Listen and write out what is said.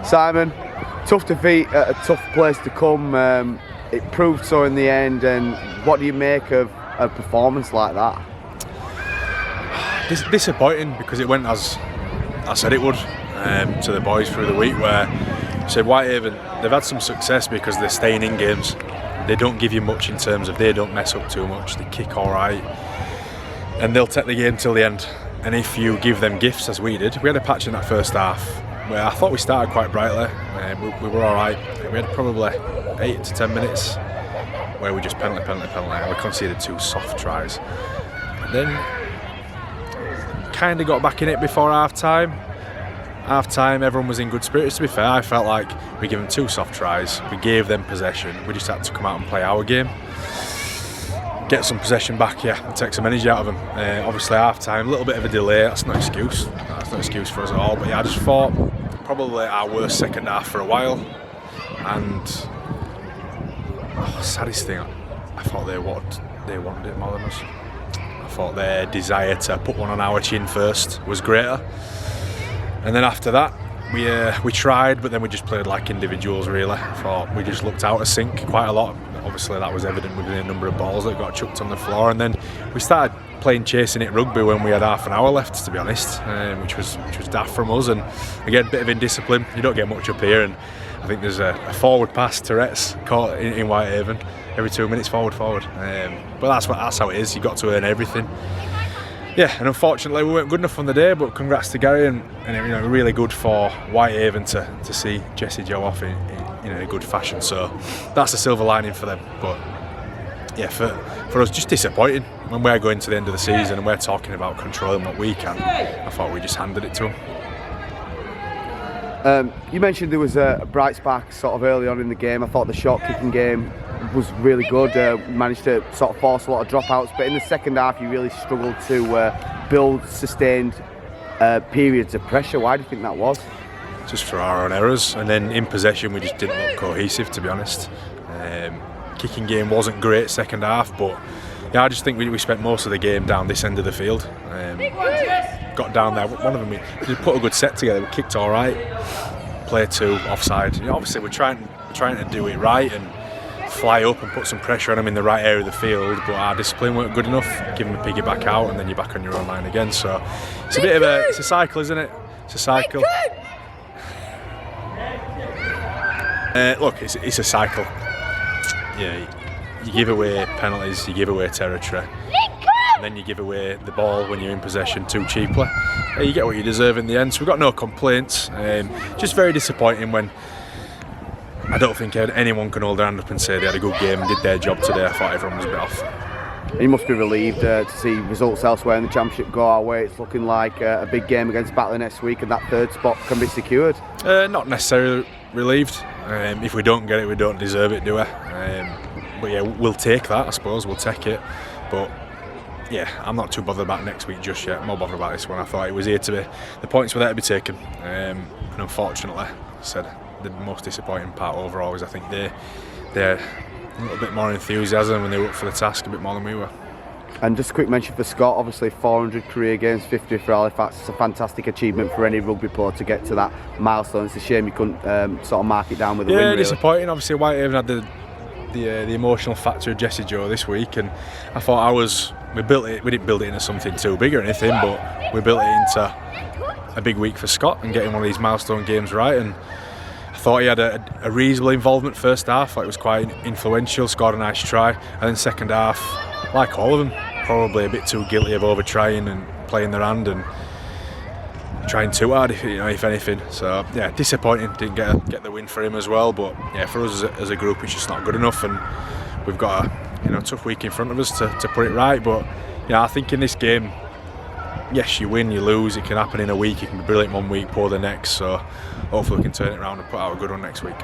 Simon, tough defeat at a tough place to come. It proved so in the end, and what do you make of a performance like that? Disappointing, because it went as I said it would to the boys through the week, where said Whitehaven, they've had some success because they're staying in games. They don't give you much in terms of, they don't mess up too much, they kick alright, and they'll take the game till the end. And if you give them gifts, as we did, we had a patch in that first half where I thought we started quite brightly. We were alright. We had probably 8 to 10 minutes where we just penalty, and we conceded 2 soft tries. And then kind of got back in it before half-time. Half-time, everyone was in good spirits, to be fair. I felt like we gave them 2 soft tries, we gave them possession, we just had to come out and play our game. Get some possession back, and take some energy out of them. Obviously half-time, a little bit of a delay, that's no excuse. That's no excuse for us at all, but I just thought probably our worst second half for a while. And saddest thing, I thought they wanted it more than us. I thought their desire to put one on our chin first was greater. And then after that, we tried, but then we just played like individuals, really. I thought we just looked out of sync quite a lot. Obviously that was evident with the number of balls that got chucked on the floor. And then we started playing chasing it rugby when we had half an hour left, to be honest, which was daft from us. And again, a bit of indiscipline. You don't get much up here, and I think there's a forward pass, Tourette's caught in Whitehaven every 2 minutes, forward. But that's how it is. You got to earn everything. Yeah, and unfortunately we weren't good enough on the day, but congrats to Gary, and really good for Whitehaven to see Jesse Joe off in a good fashion. So that's a silver lining for them. But yeah, for us, just disappointing when we're going to the end of the season and we're talking about controlling what we can. I thought we just handed it to them. You mentioned there was a bright spark sort of early on in the game. I thought the short kicking game was really good. Managed to sort of force a lot of dropouts, but in the second half you really struggled to build sustained periods of pressure. Why do you think that was? Just for our own errors, and then in possession we just didn't look cohesive, to be honest. Kicking game wasn't great second half, but I just think we spent most of the game down this end of the field. Got down there, one of them we put a good set together, we kicked alright, play 2, offside. Obviously we're trying to do it right and fly up and put some pressure on them in the right area of the field, but our discipline weren't good enough. Give them a piggyback out and then you're back on your own line again. So it's a bit of it's a cycle, isn't it? It's a cycle. Look, it's a cycle. Yeah, you give away penalties, you give away territory, and then you give away the ball when you're in possession too cheaply. You get what you deserve in the end. So we've got no complaints. Just very disappointing when I don't think anyone can hold their hand up and say they had a good game and did their job today. I thought everyone was a bit off. You must be relieved to see results elsewhere in the Championship go our way. It's looking like a big game against Batley next week, and that 3rd spot can be secured. Not necessarily relieved. If we don't get it, we don't deserve it, do we? But yeah, we'll take that, I suppose. We'll take it. But yeah, I'm not too bothered about next week just yet. I'm more bothered about this one. I thought it was here to be. The points were there to be taken, and unfortunately, I said the most disappointing part overall is I think they're a little bit more enthusiasm when they were up for the task, a bit more than we were. And just a quick mention for Scott, obviously 400 career games, 50 for Halifax. It's a fantastic achievement for any rugby player to get to that milestone. It's a shame you couldn't sort of mark it down with a win. Yeah, really. Disappointing. Obviously Whitehaven had the emotional factor of Jesse Joe this week, and I thought we didn't build it into something too big or anything, but we built it into a big week for Scott and getting one of these milestone games right. And I thought he had a reasonable involvement first half, like it was quite influential, scored a nice try, and then second half, like all of them, probably a bit too guilty of over trying and playing their hand and trying too hard, if anything. So yeah, disappointing. Didn't get the win for him as well, but yeah, for us as a group, it's just not good enough, and we've got a tough week in front of us to put it right. But I think in this game, yes, you win, you lose. It can happen in a week. It can be brilliant one week, poor the next. So hopefully we can turn it around and put out a good one next week.